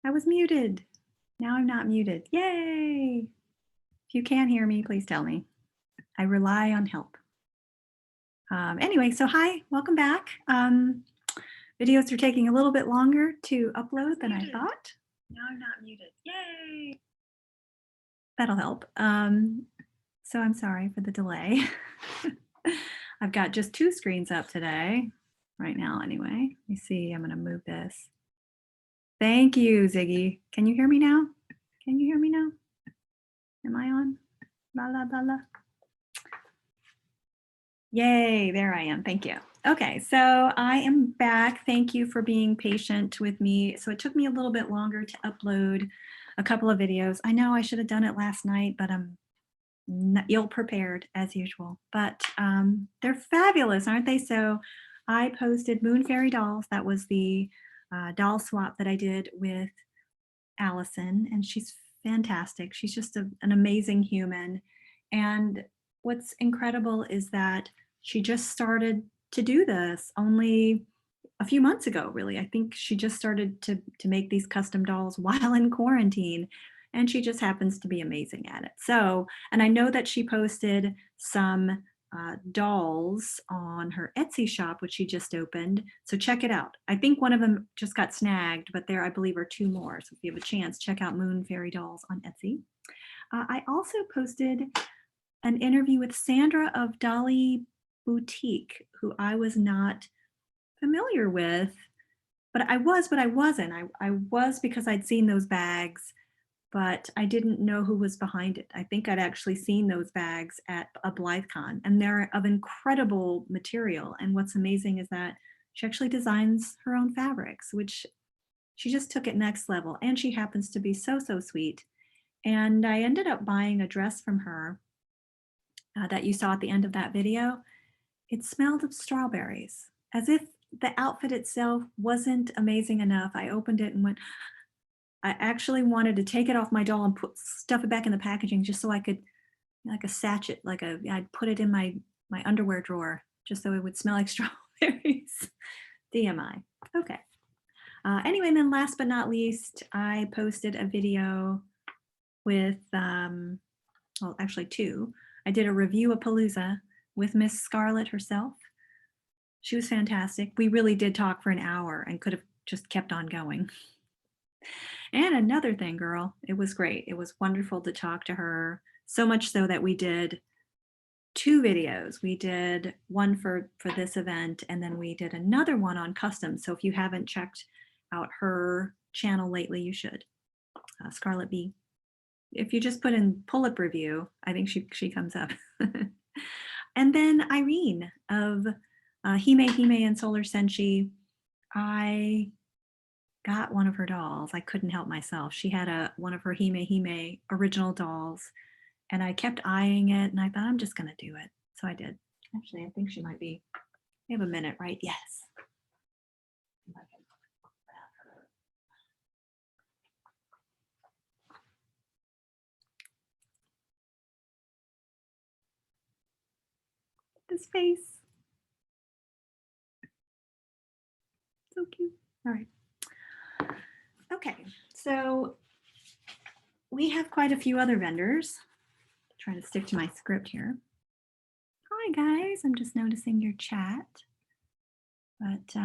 I was muted. Now I'm not muted. Yay! If you can't hear me, please tell me. I rely on help. Anyway, so hi, welcome back. Videos are taking a little bit longer to upload than I thought. Now I'm not muted. Yay! That'll help. So I'm sorry for the delay. I've got just 2 screens up today, right now anyway. Let me see, I'm gonna move this. Thank you, Ziggy. Can you hear me now? Can you hear me now? Am I on? La la la la. Yay, there I am. Thank you. Okay, so I am back. Thank you for being patient with me. So it took me a little bit longer to upload a couple of videos. I know I should have done it last night, but I'm not ill prepared as usual. But they're fabulous, aren't they? So I posted Moon Fairy Dolls. That was the doll swap that I did with Allison, and she's fantastic. She's just an amazing human. And what's incredible is that she just started to do this only a few months ago, really. I think she just started to make these custom dolls while in quarantine, and she just happens to be amazing at it. So, and I know that she posted some dolls on her Etsy shop, which she just opened. So check it out. I think one of them just got snagged, but there I believe are 2 more. So if you have a chance, check out Moon Fairy Dolls on Etsy. I also posted an interview with Sandra of Dolly Boutique, who I was not familiar with, but I wasn't. I was because I'd seen those bags, but I didn't know who was behind it. I think I'd actually seen those bags at a BlytheCon, and they're of incredible material. And what's amazing is that she actually designs her own fabrics, which she just took it next level. And she happens to be so, so sweet. And I ended up buying a dress from her that you saw at the end of that video. It smelled of strawberries, as if the outfit itself wasn't amazing enough. I opened it and went, I actually wanted to take it off my doll and stuff it back in the packaging just so I could, like a sachet, I'd put it in my underwear drawer just so it would smell like strawberries. DMI. Okay. Anyway, and then last but not least, I posted a video with, well, actually 2. I did a review of Palooza with Miss Scarlett herself. She was fantastic. We really did talk for an hour and could have just kept on going. And another thing, girl, it was great. It was wonderful to talk to her, so much so that we did 2 videos. We did one for this event, and then we did another one on custom. So if you haven't checked out her channel lately, you should. Scarlett B. If you just put in pull-up review, I think she comes up. And then Irene of Hime and Solar Senshi. I got one of her dolls. I couldn't help myself. She had one of her Hime original dolls, and I kept eyeing it, and I thought, I'm just gonna do it. So I did. Actually, I think she might be. We have a minute, right? Yes. This face. So cute. All right. Okay, so we have quite a few other vendors. Trying to stick to my script here. Hi guys, I'm just noticing your chat. But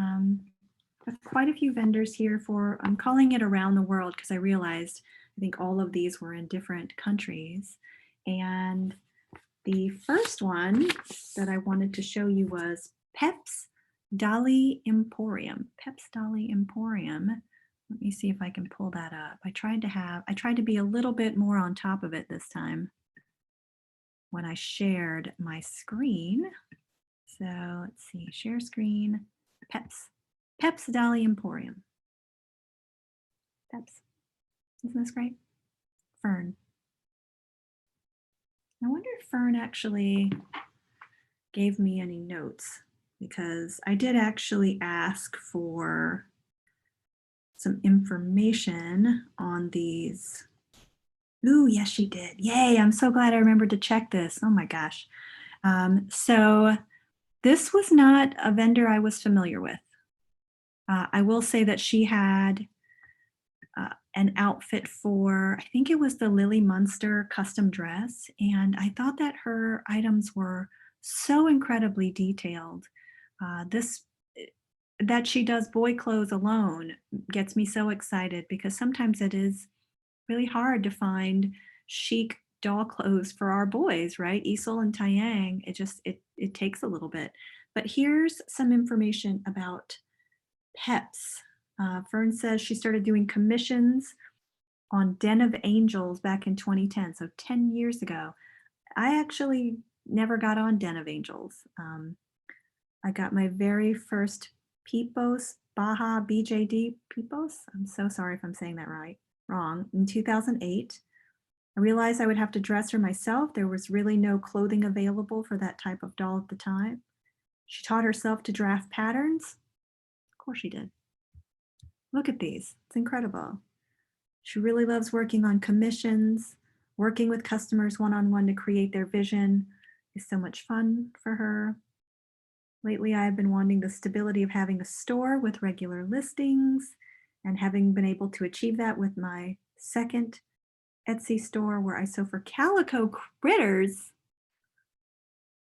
quite a few vendors here for, I'm calling it around the world because I realized I think all of these were in different countries. And the first one that I wanted to show you was Peps Dolly Emporium. Peps Dolly Emporium. Let me see if I can pull that up. I tried to be a little bit more on top of it this time when I shared my screen. So let's see, share screen, Peps Dolly Emporium. Peps, isn't this great? Fern. I wonder if Fern actually gave me any notes, because I did actually ask for some information on these. Ooh, yes, she did. Yay, I'm so glad I remembered to check this. Oh my gosh. So this was not a vendor I was familiar with. I will say that she had an outfit for, I think it was the Lily Munster custom dress. And I thought that her items were so incredibly detailed. This that she does boy clothes alone gets me so excited because sometimes it is really hard to find chic doll clothes for our boys, right? Isol and Taeyang, it takes a little bit. But here's some information about Peps. Fern says she started doing commissions on Den of Angels back in 2010, so 10 years ago. I actually never got on Den of Angels. I got my very first Pipos, Baja BJD Pipos. I'm so sorry if I'm saying that wrong. In 2008, I realized I would have to dress her myself. There was really no clothing available for that type of doll at the time. She taught herself to draft patterns. Of course she did. Look at these. It's incredible. She really loves working on commissions. Working with customers one-on-one to create their vision is so much fun for her. Lately, I've been wanting the stability of having a store with regular listings and having been able to achieve that with my second Etsy store where I sew for calico critters.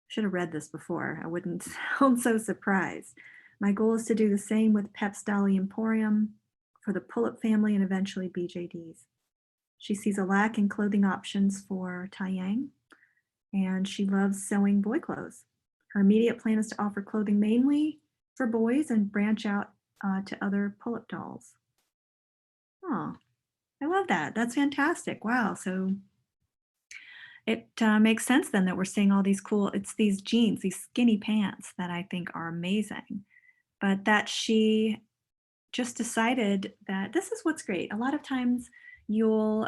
Should have read this before. I wouldn't sound so surprised. My goal is to do the same with Peps Dolly Emporium for the pull-up family and eventually BJDs. She sees a lack in clothing options for Taeyang, and she loves sewing boy clothes. Her immediate plan is to offer clothing mainly for boys and branch out to other pull-up dolls. Oh, I love that. That's fantastic. Wow. So it makes sense then that we're seeing all these cool, it's these jeans, these skinny pants that I think are amazing. But that she just decided that this is what's great. A lot of times you'll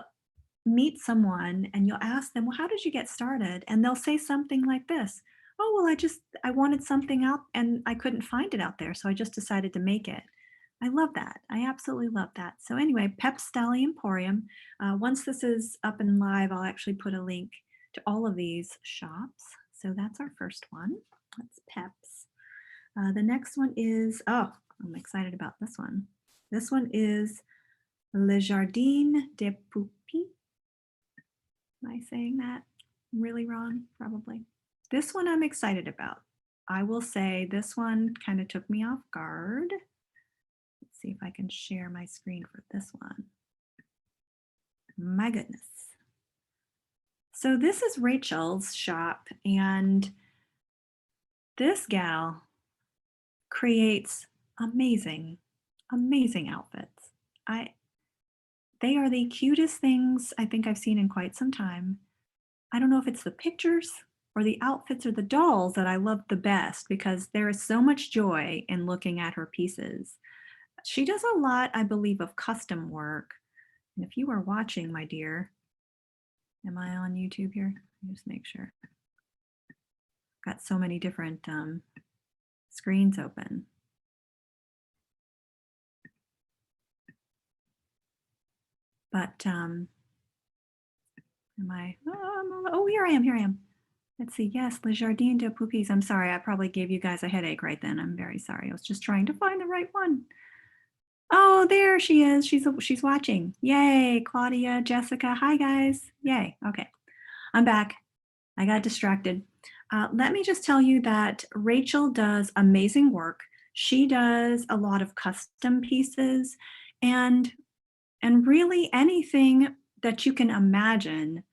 meet someone and you'll ask them, well, how did you get started? And they'll say something like this. Oh, well, I wanted something out and I couldn't find it out there. So I just decided to make it. I love that. I absolutely love that. So anyway, Peps Dolly Emporium. Once this is up and live, I'll actually put a link to all of these shops. So that's our first one. That's Peps. The next one is, oh, I'm excited about this one. This one is Le Jardin de Poopie. Am I saying that really wrong? Probably. This one I'm excited about. I will say this one kind of took me off guard. Let's see if I can share my screen for this one. My goodness. So this is Rachel's shop, and this gal creates amazing, amazing outfits. They are the cutest things I think I've seen in quite some time. I don't know if it's the pictures or the outfits or the dolls that I love the best because there is so much joy in looking at her pieces. She does a lot, I believe, of custom work. And if you are watching, my dear, am I on YouTube here? Just make sure. Got so many different screens open. But am I? Oh, here I am. Let's see. Yes, Le Jardin de Poopie. I'm sorry. I probably gave you guys a headache right then. I'm very sorry. I was just trying to find the right one. Oh, there she is. She's watching. Yay, Claudia, Jessica. Hi, guys. Yay. Okay, I'm back. I got distracted. Let me just tell you that Rachel does amazing work. She does a lot of custom pieces and really anything that you can imagine,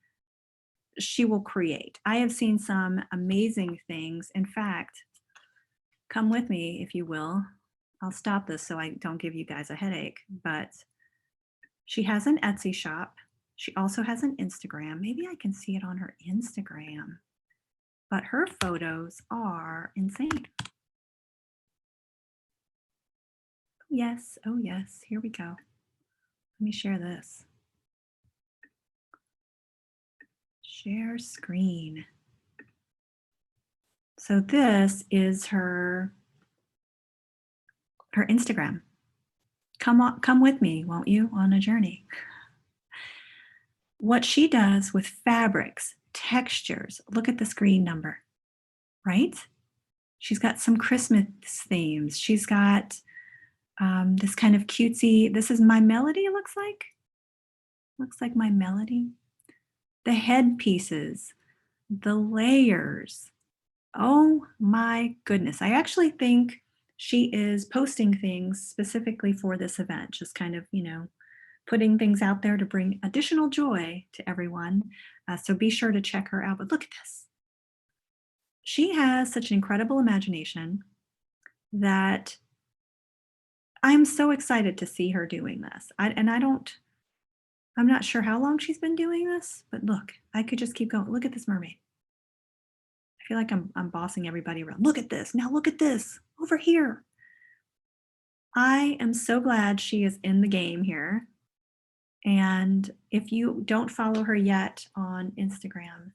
she will create. I have seen some amazing things. In fact, come with me if you will. I'll stop this so I don't give you guys a headache, but she has an Etsy shop. She also has an Instagram. Maybe I can see it on her Instagram, but her photos are insane. Yes, oh yes, here we go. Let me share this. Share screen. So this is her Instagram. Come with me, won't you, on a journey? What she does with fabrics, textures, look at the screen number, right? She's got some Christmas themes. She's got this kind of cutesy, this is My Melody, it looks like. Looks like my melody. The headpieces, the layers. Oh my goodness. I actually think she is posting things specifically for this event, just kind of, putting things out there to bring additional joy to everyone. So be sure to check her out. But look at this. She has such an incredible imagination that I'm so excited to see her doing this. I'm not sure how long she's been doing this, but look, I could just keep going. Look at this mermaid. I feel like I'm bossing everybody around. Look at this. Now look at this over here. I am so glad she is in the game here. And if you don't follow her yet on Instagram,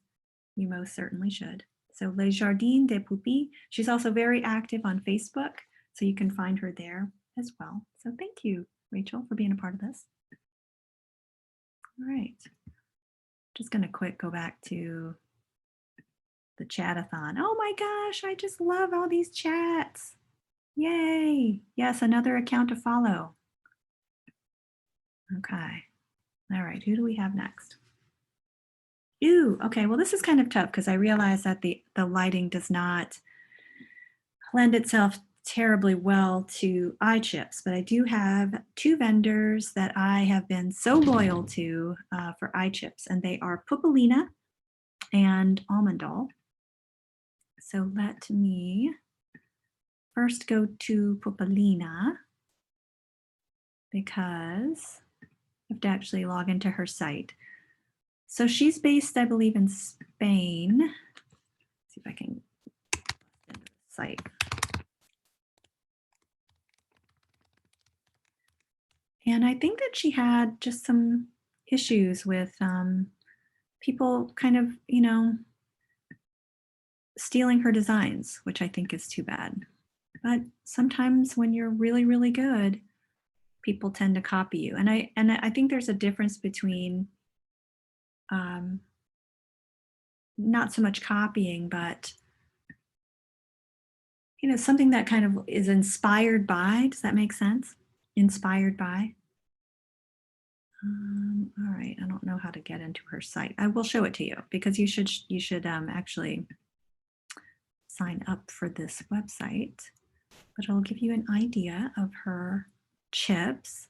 you most certainly should. So Le Jardin de Poopie. She's also very active on Facebook, so you can find her there as well. So thank you, Rachel, for being a part of this. All right. Just going to quick go back to the chatathon. Oh my gosh, I just love all these chats. Yay. Yes, another account to follow. Okay. All right, who do we have next? Ooh, okay, well this is kind of tough because I realize that the lighting does not lend itself terribly well to eye chips, but I do have two vendors that I have been so loyal to for eye chips, and they are Pupalina and Almond Doll. So let me first go to Pupalina because I have to actually log into her site. So she's based, I believe, in Spain. Let's see if I can get into the site. And I think that she had just some issues with people kind of, stealing her designs, which I think is too bad. But sometimes when you're really, really good, people tend to copy you. And I think there's a difference between not so much copying, but something that kind of is inspired by. Does that make sense? Inspired by. All right, I don't know how to get into her site. I will show it to you because you should actually sign up for this website. But it'll give you an idea of her chips.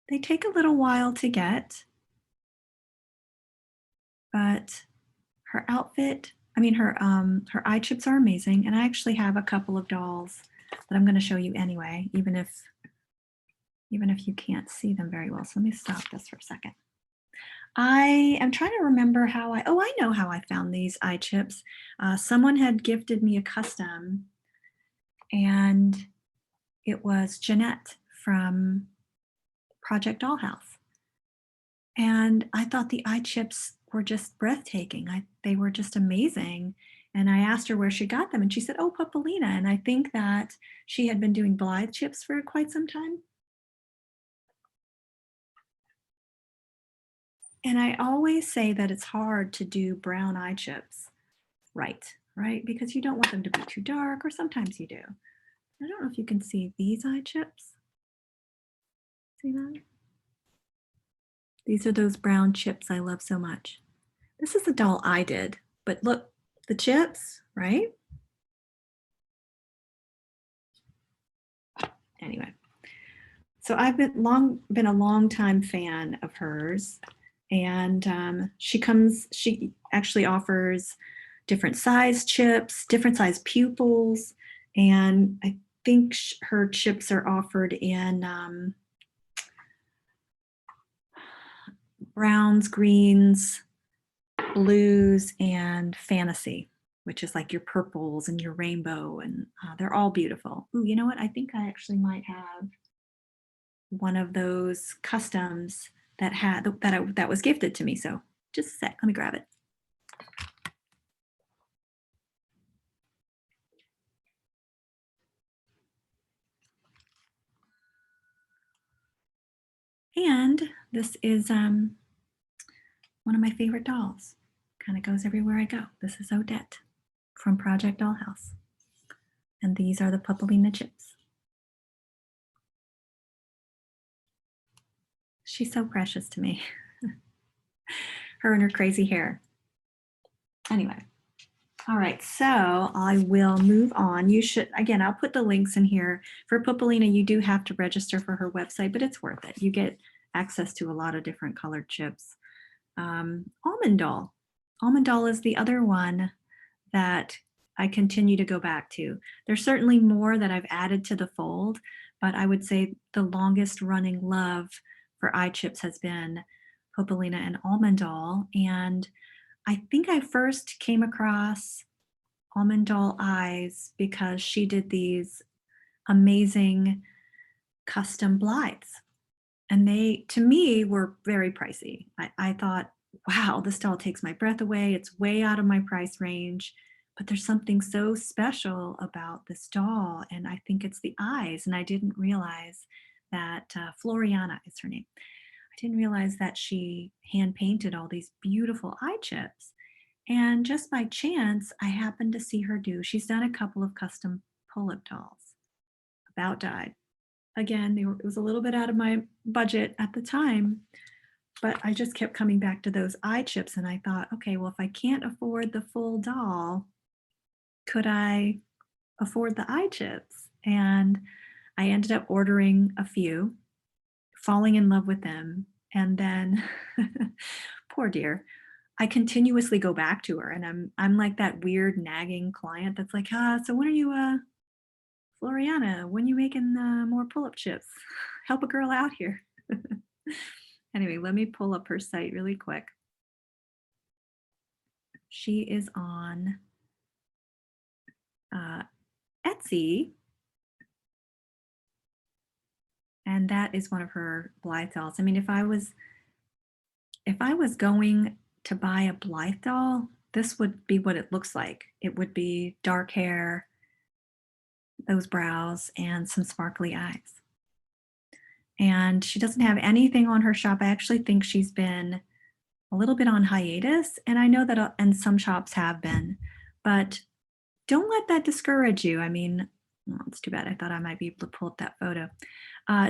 They take a little while to get, but her outfit, her eye chips are amazing. And I actually have a couple of dolls that I'm going to show you anyway, even if you can't see them very well. So let me stop this for a second. I am trying to remember how I know how I found these eye chips. Someone had gifted me a custom, and it was Jeanette from Project Dollhouse. And I thought the eye chips were just breathtaking. They were just amazing. And I asked her where she got them, and she said, oh, Pupalina. And I think that she had been doing Blythe chips for quite some time. And I always say that it's hard to do brown eye chips right? Because you don't want them to be too dark, or sometimes you do. I don't know if you can see these eye chips. See that? These are those brown chips I love so much. This is the doll I did, but look, the chips, right? Anyway, so I've been a long time fan of hers, and she actually offers different size chips, different size pupils, and I think her chips are offered in browns, greens, blues, and fantasy, which is like your purples and your rainbow, and they're all beautiful. Ooh, you know what? I think I actually might have one of those customs that was gifted to me. So just a sec, let me grab it. And this is one of my favorite dolls. Kind of goes everywhere I go. This is Odette from Project Dollhouse. And these are the Pupalina chips. She's so precious to me. Her and her crazy hair. Anyway. All right, so I will move on. You should, again, I'll put the links in here. For Popolina, you do have to register for her website, but it's worth it. You get access to a lot of different colored chips. Almond Doll. Almond Doll is the other one that I continue to go back to. There's certainly more that I've added to the fold, but I would say the longest running love for eye chips has been Popolina and Almond Doll. And I think I first came across Almond Doll eyes because she did these amazing custom blights. And they, to me, were very pricey. I thought, wow, this doll takes my breath away. It's way out of my price range. But there's something so special about this doll. And I think it's the eyes. And I didn't realize that Floriana is her name. I didn't realize that she hand painted all these beautiful eye chips. And just by chance, I happened to see her she's done a couple of custom pull-up dolls. About died. Again, it was a little bit out of my budget at the time, but I just kept coming back to those eye chips and I thought, okay, well, if I can't afford the full doll, could I afford the eye chips? And I ended up ordering a few, falling in love with them. And then, poor dear, I continuously go back to her and I'm like that weird nagging client that's like, so when are you Floriana, when you making more pull-up chips? Help a girl out here. Anyway, let me pull up her site really quick. She is on Etsy, and that is one of her Blythe dolls. I mean, if I was going to buy a Blythe doll, this would be what it looks like. It would be dark hair, those brows, and some sparkly eyes. And she doesn't have anything on her shop. I actually think she's been a little bit on hiatus, and I know that and some shops have been, but don't let that discourage you. I mean, well, it's too bad. I thought I might be able to pull up that photo.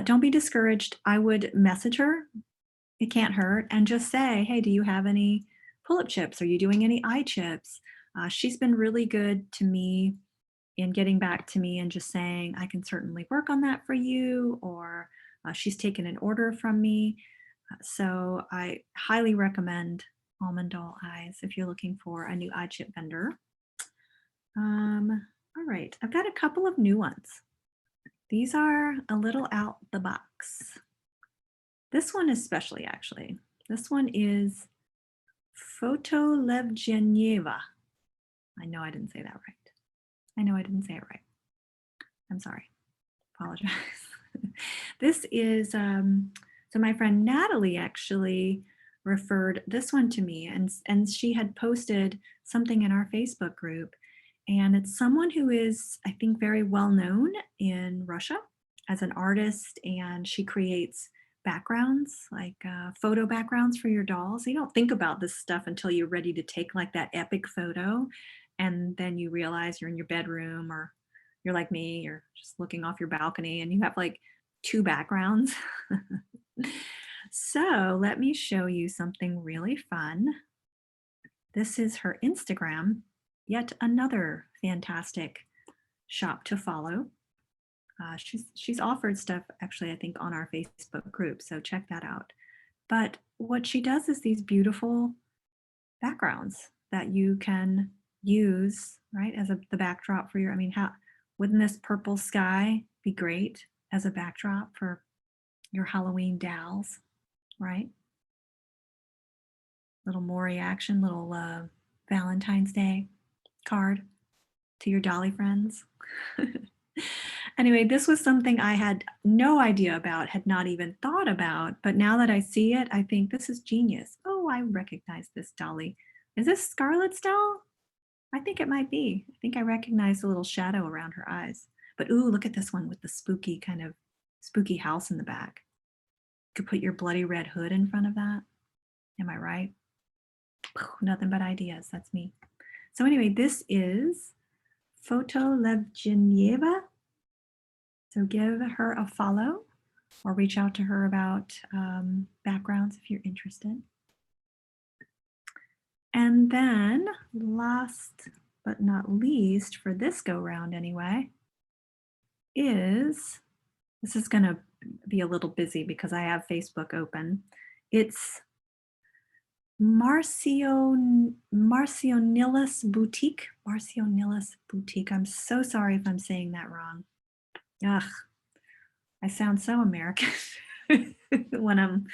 Don't be discouraged. I would message her. It can't hurt. And just say, hey, do you have any pull-up chips? Are you doing any eye chips? She's been really good to me in getting back to me and just saying, I can certainly work on that for you, or she's taken an order from me. So I highly recommend Almond Doll Eyes if you're looking for a new eye chip vendor. All right, I've got a couple of new ones. These are a little out the box. This one especially, actually. This one is Photolev. I know I didn't say that right. I know I didn't say it right. I'm sorry. Apologize. This is, so my friend Natalie actually referred this one to me, and she had posted something in our Facebook group. And it's someone who is, I think, very well known in Russia as an artist, and she creates backgrounds, like photo backgrounds for your dolls. You don't think about this stuff until you're ready to take like that epic photo, and then you realize you're in your bedroom, or you're like me, you're just looking off your balcony and you have like 2 backgrounds. So let me show you something really fun. This is her Instagram, yet another fantastic shop to follow. She's offered stuff actually, I think, on our Facebook group, so check that out. But what she does is these beautiful backgrounds that you can use, right, as the backdrop for your, I mean, wouldn't this purple sky be great as a backdrop for your Halloween dolls, right? Little Maury action, little Valentine's Day card to your Dolly friends. Anyway, this was something I had no idea about, had not even thought about, but now that I see it, I think this is genius. Oh, I recognize this Dolly. Is this Scarlett's doll? I think it might be. I think I recognize the little shadow around her eyes. But ooh, look at this one with the spooky kind of spooky house in the back. You could put your bloody red hood in front of that. Am I right? Nothing but ideas. That's me. So anyway, this is Photolev. So give her a follow or reach out to her about backgrounds if you're interested. And then last but not least for this go round anyway, is this is going to be a little busy because I have Facebook open. It's Marcionillis Boutique. Marcionillis Boutique. I'm so sorry if I'm saying that wrong. Ugh, I sound so American when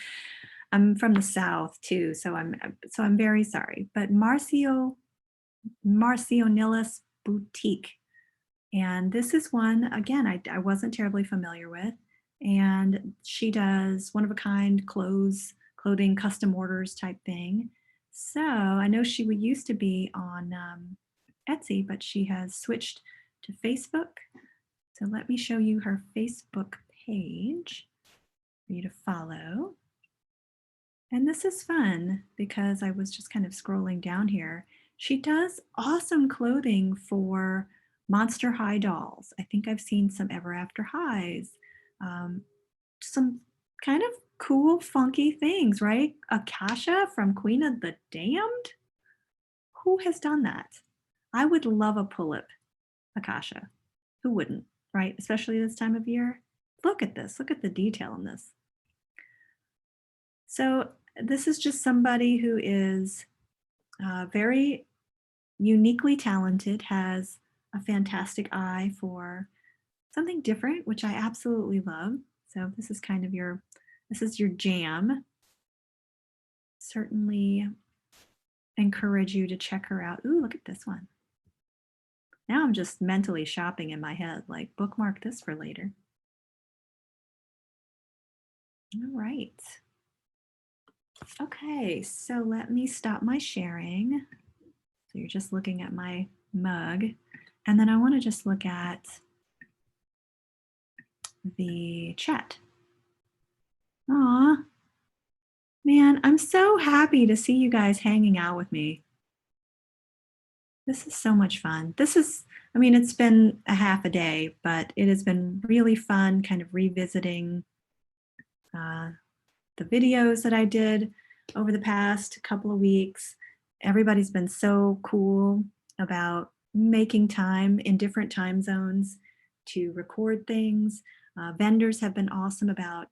I'm from the South too, so I'm very sorry. But Marcionillis Boutique. And this is one, again, I wasn't terribly familiar with. And she does one of a kind clothing, custom orders type thing. So I know she used to be on Etsy, but she has switched to Facebook. So let me show you her Facebook page for you to follow. And this is fun because I was just kind of scrolling down here. She does awesome clothing for Monster High dolls. I think I've seen some Ever After Highs, some kind of cool, funky things, right? Akasha from Queen of the Damned? Who has done that? I would love a pull-up Akasha. Who wouldn't, right? Especially this time of year. Look at this. Look at the detail in this. So this is just somebody who is very uniquely talented, has a fantastic eye for something different, which I absolutely love. So this is kind of this is your jam. Certainly encourage you to check her out. Ooh, look at this one. Now I'm just mentally shopping in my head, like bookmark this for later. All right. Okay, so let me stop my sharing. So you're just looking at my mug. And then I want to just look at the chat. Aw, man, I'm so happy to see you guys hanging out with me. This is so much fun. I mean, it's been a half a day, but it has been really fun kind of revisiting the videos that I did over the past couple of weeks. Everybody's been so cool about making time in different time zones to record things. Vendors have been awesome about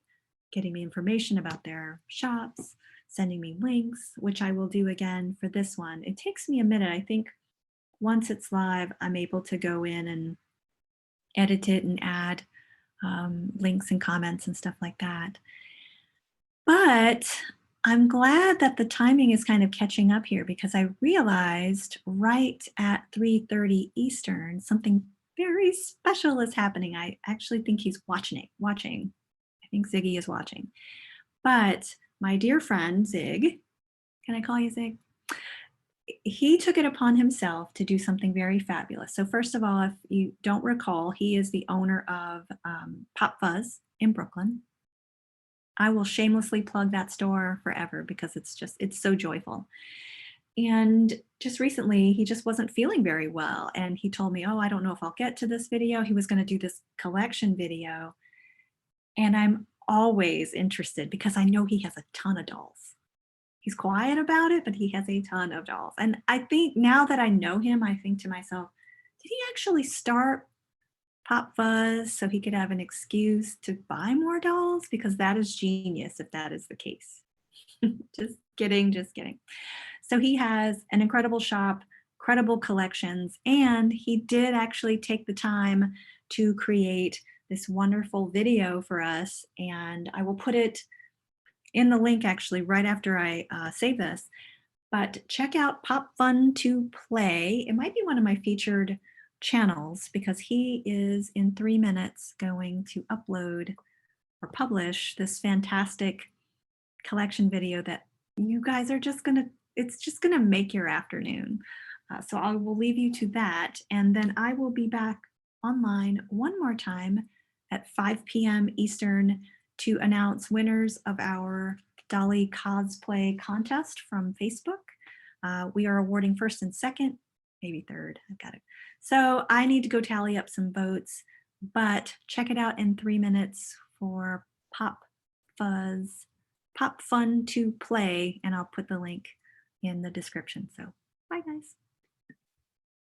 getting me information about their shops, sending me links, which I will do again for this one. It takes me a minute. I think once it's live, I'm able to go in and edit it and add links and comments and stuff like that. But I'm glad that the timing is kind of catching up here because I realized right at 3:30 Eastern, something very special is happening. I actually think he's watching. I think Ziggy is watching. But my dear friend Zig, can I call you Zig? He took it upon himself to do something very fabulous. So first of all, if you don't recall, he is the owner of Pop Fuzz in Brooklyn. I will shamelessly plug that store forever because it's so joyful. And just recently, he just wasn't feeling very well. And he told me, oh, I don't know if I'll get to this video. He was going to do this collection video. And I'm always interested because I know he has a ton of dolls. He's quiet about it, but he has a ton of dolls. And I think now that I know him, I think to myself, did he actually start Pop Fuzz so he could have an excuse to buy more dolls? Because that is genius if that is the case. Just kidding, just kidding. So he has an incredible shop, incredible collections, and he did actually take the time to create this wonderful video for us. And I will put it in the link actually right after I save this. But check out Pop Fun to Play. It might be one of my featured channels because he is in 3 minutes going to upload or publish this fantastic collection video that you guys are it's just gonna make your afternoon. So I will leave you to that, and then I will be back online one more time at 5 p.m. Eastern to announce winners of our Dolly cosplay contest from Facebook. We are awarding first and second, maybe third, I've got it. So I need to go tally up some votes, but check it out in 3 minutes for Pop Fun to Play, and I'll put the link in the description. So bye guys.